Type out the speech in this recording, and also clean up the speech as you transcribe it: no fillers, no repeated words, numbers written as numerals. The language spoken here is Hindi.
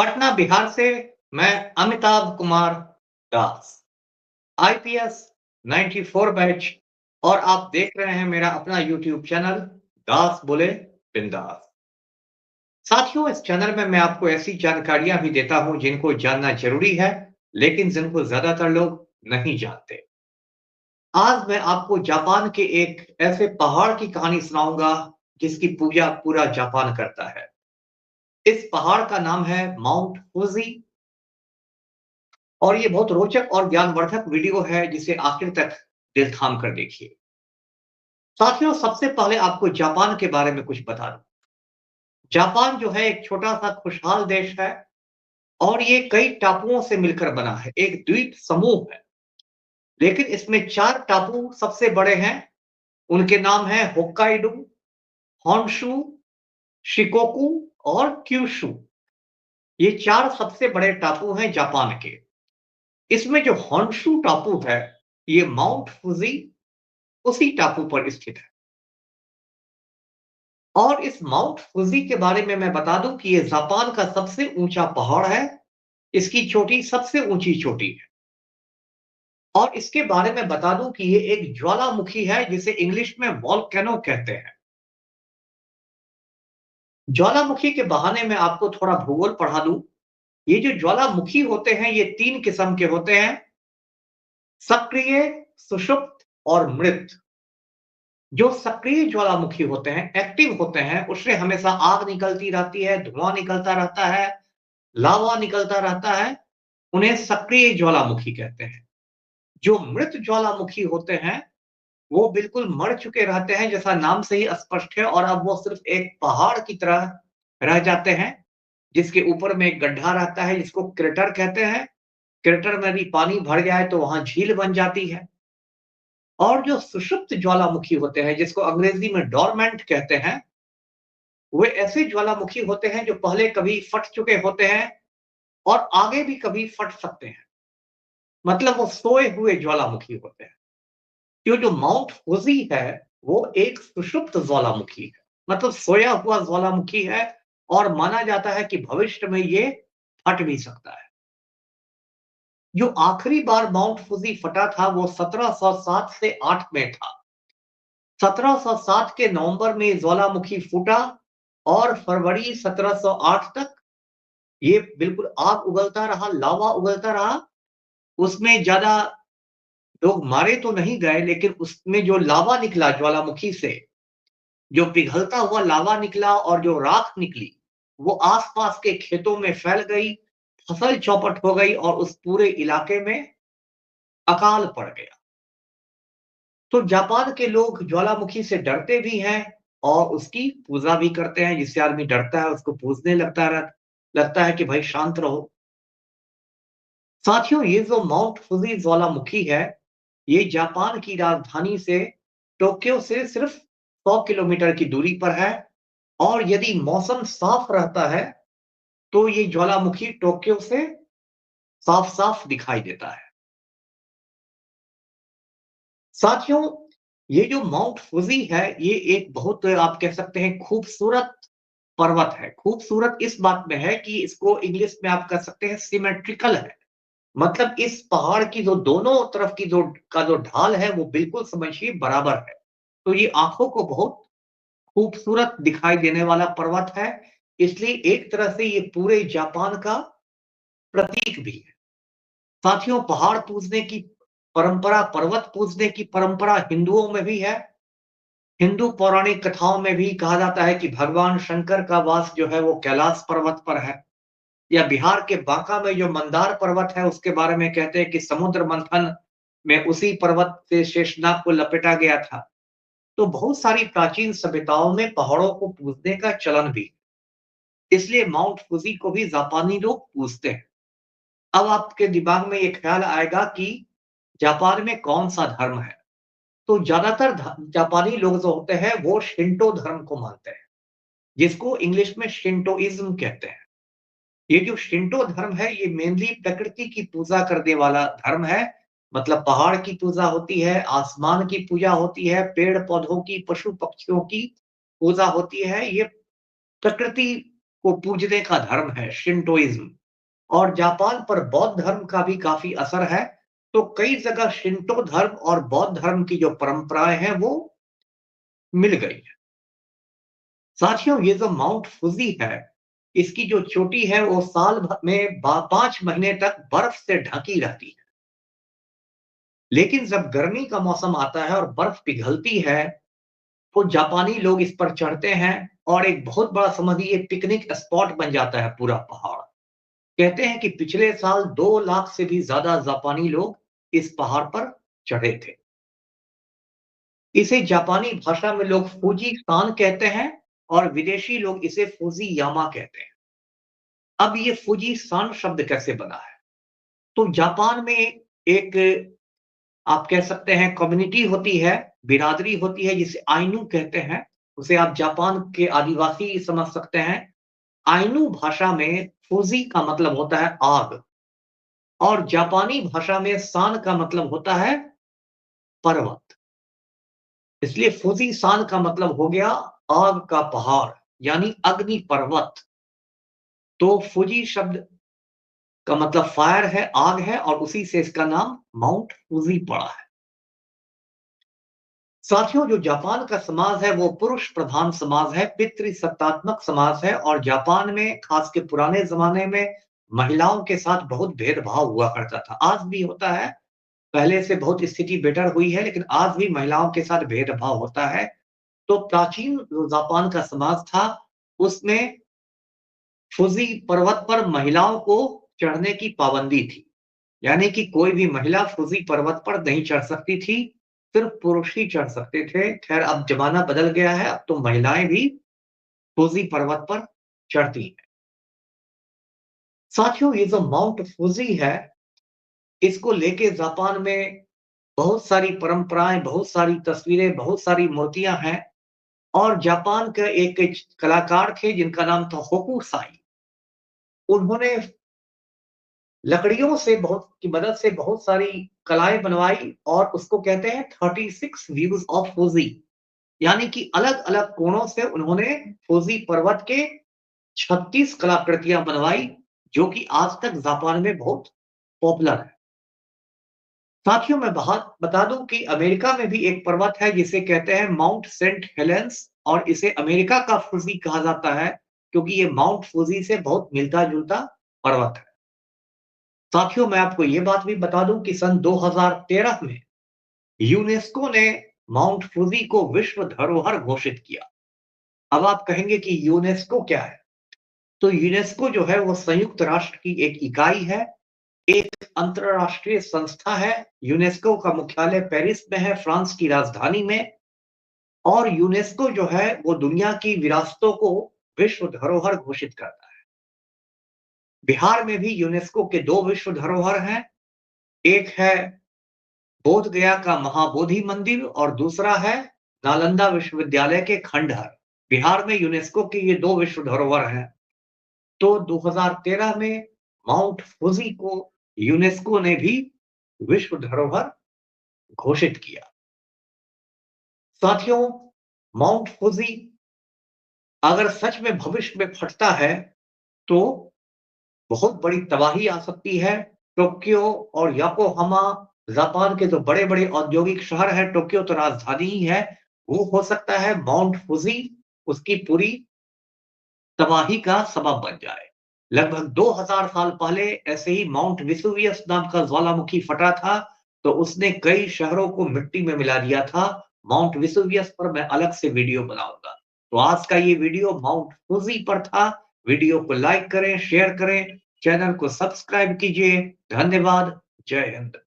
पटना बिहार से मैं अमिताभ कुमार दास, आईपीएस 94 बैच, और आप देख रहे हैं मेरा अपना यूट्यूब चैनल दास बोले बिंदास। साथियों, इस चैनल में मैं आपको ऐसी जानकारियां भी देता हूं जिनको जानना जरूरी है, लेकिन जिनको ज्यादातर लोग नहीं जानते। आज मैं आपको जापान के एक ऐसे पहाड़ की कहानी सुनाऊंगा जिसकी पूजा पूरा जापान करता है। इस पहाड़ का नाम है माउंट फूजी, और ये बहुत रोचक और ज्ञानवर्धक वीडियो है जिसे आखिर तक दिल थाम कर देखिए। साथियों, सबसे पहले आपको जापान के बारे में कुछ बता दूं। जापान जो है एक छोटा सा खुशहाल देश है, और ये कई टापुओं से मिलकर बना है, एक द्वीप समूह है। लेकिन इसमें चार टापू सबसे बड़े हैं। उनके नाम है होक्काइडो, होन्शु, शिकोकू और क्यूशु। ये चार सबसे बड़े टापू हैं जापान के। इसमें जो होन्शु टापू है, ये माउंट फुजी उसी टापू पर स्थित है। और इस माउंट फुजी के बारे में मैं बता दूं कि ये जापान का सबसे ऊंचा पहाड़ है। इसकी चोटी सबसे ऊंची चोटी है। और इसके बारे में बता दूं कि ये एक ज्वालामुखी है जिसे इंग्लिश में वॉल्केनो कहते हैं। ज्वालामुखी के बहाने में आपको थोड़ा भूगोल पढ़ा दूं। ये जो ज्वालामुखी होते हैं, ये तीन किस्म के होते हैं: सक्रिय, सुषुप्त और मृत। जो सक्रिय ज्वालामुखी होते हैं, एक्टिव होते हैं, उससे हमेशा आग निकलती रहती है, धुआं निकलता रहता है, लावा निकलता रहता है। उन्हें सक्रिय ज्वालामुखी कहते हैं। जो मृत ज्वालामुखी होते हैं, वो बिल्कुल मर चुके रहते हैं, जैसा नाम से ही स्पष्ट है, और अब वो सिर्फ एक पहाड़ की तरह रह जाते हैं, जिसके ऊपर में एक गड्ढा रहता है जिसको क्रेटर कहते हैं। क्रेटर में भी पानी भर जाए तो वहां झील बन जाती है। और जो सुषुप्त ज्वालामुखी होते हैं, जिसको अंग्रेजी में डोरमेंट कहते हैं, वे ऐसे ज्वालामुखी होते हैं जो पहले कभी फट चुके होते हैं और आगे भी कभी फट सकते हैं। मतलब वो सोए हुए ज्वालामुखी होते हैं। जो माउंट फुजी है, वो एक सुषुप्त ज्वालामुखी है, मतलब सोया हुआ ज्वालामुखी है। और माना जाता है कि भविष्य में ये फट भी सकता है। जो आखिरी बार माउंट फुजी फटा था वो 1707 से 8 में था। 1707 के नवंबर में ज्वालामुखी फूटा, और फरवरी 1708 तक ये बिल्कुल आग उगलता रहा, लावा उगलता रहा। उसमें ज्यादा लोग मारे तो नहीं गए, लेकिन उसमें जो लावा निकला ज्वालामुखी से, जो पिघलता हुआ लावा निकला और जो राख निकली, वो आसपास के खेतों में फैल गई। फसल चौपट हो गई और उस पूरे इलाके में अकाल पड़ गया। तो जापान के लोग ज्वालामुखी से डरते भी हैं और उसकी पूजा भी करते हैं। जिससे आदमी डरता है उसको पूजने लगता है कि भाई शांत रहो। साथियों, ये जो माउंट फुजी ज्वालामुखी है, ये जापान की राजधानी से, टोक्यो से सिर्फ 100 किलोमीटर की दूरी पर है। और यदि मौसम साफ रहता है तो ये ज्वालामुखी टोक्यो से साफ साफ दिखाई देता है। साथियों, ये जो माउंट फुजी है, ये एक बहुत, आप कह सकते हैं, खूबसूरत पर्वत है। खूबसूरत इस बात में है कि इसको इंग्लिश में आप कह सकते हैं सिमेट्रिकल है। मतलब इस पहाड़ की जो दोनों तरफ की जो ढाल है, वो बिल्कुल समझिए बराबर है। तो ये आंखों को बहुत खूबसूरत दिखाई देने वाला पर्वत है। इसलिए एक तरह से ये पूरे जापान का प्रतीक भी है। साथियों, पहाड़ पूजने की परंपरा, पर्वत पूजने की परंपरा हिंदुओं में भी है। हिंदू पौराणिक कथाओं में भी कहा जाता है कि भगवान शंकर का वास जो है वो कैलाश पर्वत पर है। या बिहार के बांका में जो मंदार पर्वत है, उसके बारे में कहते हैं कि समुद्र मंथन में उसी पर्वत से शेषनाग को लपेटा गया था। तो बहुत सारी प्राचीन सभ्यताओं में पहाड़ों को पूजने का चलन भी, इसलिए माउंट फुजी को भी जापानी लोग पूजते हैं। अब आपके दिमाग में ये ख्याल आएगा कि जापान में कौन सा धर्म है। तो ज्यादातर जापानी लोग जो होते हैं वो शिंटो धर्म को मानते हैं, जिसको इंग्लिश में शिंटोइज्म कहते हैं। ये जो शिंटो धर्म है, ये मेनली प्रकृति की पूजा करने वाला धर्म है। मतलब पहाड़ की पूजा होती है, आसमान की पूजा होती है, पेड़ पौधों की, पशु पक्षियों की पूजा होती है। ये प्रकृति को पूजने का धर्म है, शिंटोइज्म। और जापान पर बौद्ध धर्म का भी काफ़ी असर है, तो कई जगह शिंटो धर्म और बौद्ध धर्म की जो परंपराएँ हैं, वो मिल गई हैं। साथियों, ये जो माउंट फुजी है, इसकी जो चोटी है, वो साल भर में 5 महीने तक बर्फ से ढकी रहती है। लेकिन जब गर्मी का मौसम आता है और बर्फ पिघलती है, तो जापानी लोग इस पर चढ़ते हैं और एक बहुत बड़ा समझिए पिकनिक स्पॉट बन जाता है पूरा पहाड़। कहते हैं कि पिछले साल 2 लाख से भी ज़्यादा जापानी लोग इस पहाड़ पर चढ़े थे। इसे जापानी भाषा में लोग फूजी सान कहते हैं और विदेशी लोग इसे फूजी यामा कहते हैं। अब ये फूजी सान शब्द कैसे बना है? तो जापान में एक आप कह सकते हैं कम्युनिटी होती है, बिरादरी होती है जिसे आइनू कहते हैं। उसे आप जापान के आदिवासी समझ सकते हैं। आइनू भाषा में फूजी का मतलब होता है आग और जापानी भाषा में सान का मतलब होता है पर्वत। इसलिए फूजी सान का मतलब हो गया आग का पहाड़, यानी अग्नि पर्वत। तो फूजी शब्द का मतलब फायर है, आग है और उसी से इसका नाम माउंट फूजी पड़ा है। साथियों, जो जापान का समाज है वो पुरुष प्रधान समाज है, पितृसत्तात्मक समाज है और जापान में खास के पुराने जमाने में महिलाओं के साथ बहुत भेदभाव हुआ करता था। आज भी होता है, पहले से बहुत स्थिति बेटर हुई है, लेकिन आज भी महिलाओं के साथ भेदभाव होता है। तो प्राचीन जो जापान का समाज था, उसमें फुजी पर्वत पर महिलाओं को चढ़ने की पाबंदी थी। यानी कि कोई भी महिला फुजी पर्वत पर नहीं चढ़ सकती थी, सिर्फ पुरुष ही चढ़ सकते थे। खैर अब ज़माना बदल गया है, अब तो महिलाएँ भी फुजी पर्वत पर चढ़ती हैं। साथियों, ये जो माउंट फुजी है, इसको लेके जापान में बहुत सारी परंपराएँ, बहुत सारी तस्वीरें, बहुत सारी मूर्तियाँ हैं और जापान के एक कलाकार थे जिनका नाम था होकुसाई। उन्होंने लकड़ियों से बहुत की मदद से बहुत सारी कलाएँ बनवाई और उसको कहते हैं 36 व्यूज़ ऑफ फुजी। यानी कि अलग-अलग कोणों से उन्होंने फुजी पर्वत के 36 कलाकृतियाँ बनवाई, जो कि आज तक जापान में बहुत पॉपुलर है। साथियों, मैं बात बता दूँ कि अमेरिका में भी एक पर्वत है जिसे कहते हैं माउंट सेंट हेलेंस और इसे अमेरिका का फुजी कहा जाता है, क्योंकि ये माउंट फुजी से बहुत मिलता-जुलता पर्वत है। साथियों, मैं आपको ये बात भी बता दूँ कि सन 2013 में यूनेस्को ने माउंट फुजी को विश्व धरोहर घोषित किया। अब आप कहेंगे कि यूनेस्को क्या है? तो यूनेस्को जो है वो संयुक्त राष्ट्र की एक इकाई है, एक अंतरराष्ट्रीय संस्था है। यूनेस्को का मुख्यालय पेरिस में है, फ्रांस की राजधानी में। और यूनेस्को जो है वो दुनिया की विरासतों को विश्व धरोहर घोषित करता है। बिहार में भी यूनेस्को के 2 विश्व धरोहर हैं। एक है बोध गया का महाबोधि मंदिर और दूसरा है नालंदा विश्वविद्यालय के खंडहर। बिहार में यूनेस्को के ये 2 विश्व धरोहर हैं। तो 2013 में माउंट फुजी को यूनेस्को ने भी विश्व धरोहर घोषित किया। साथियों, माउंट फुजी अगर सच में भविष्य में फटता है, तो बहुत बड़ी तबाही आ सकती है। टोक्यो और योकोहामा जापान के जो बड़े-बड़े औद्योगिक शहर हैं, टोक्यो तो राजधानी ही है, वो हो सकता है माउंट फुजी उसकी पूरी तबाही का सबब बन जाए। लगभग 2000 साल पहले ऐसे ही माउंट वेसुवियस नाम का ज्वालामुखी फटा था, तो उसने कई शहरों को मिट्टी में मिला दिया था। माउंट वेसुवियस पर मैं अलग से वीडियो बनाऊँगा। तो आज का ये वीडियो माउंट फुजी पर था। वीडियो को लाइक करें, शेयर करें, चैनल को सब्सक्राइब कीजिए। धन्यवाद। जय हिंद।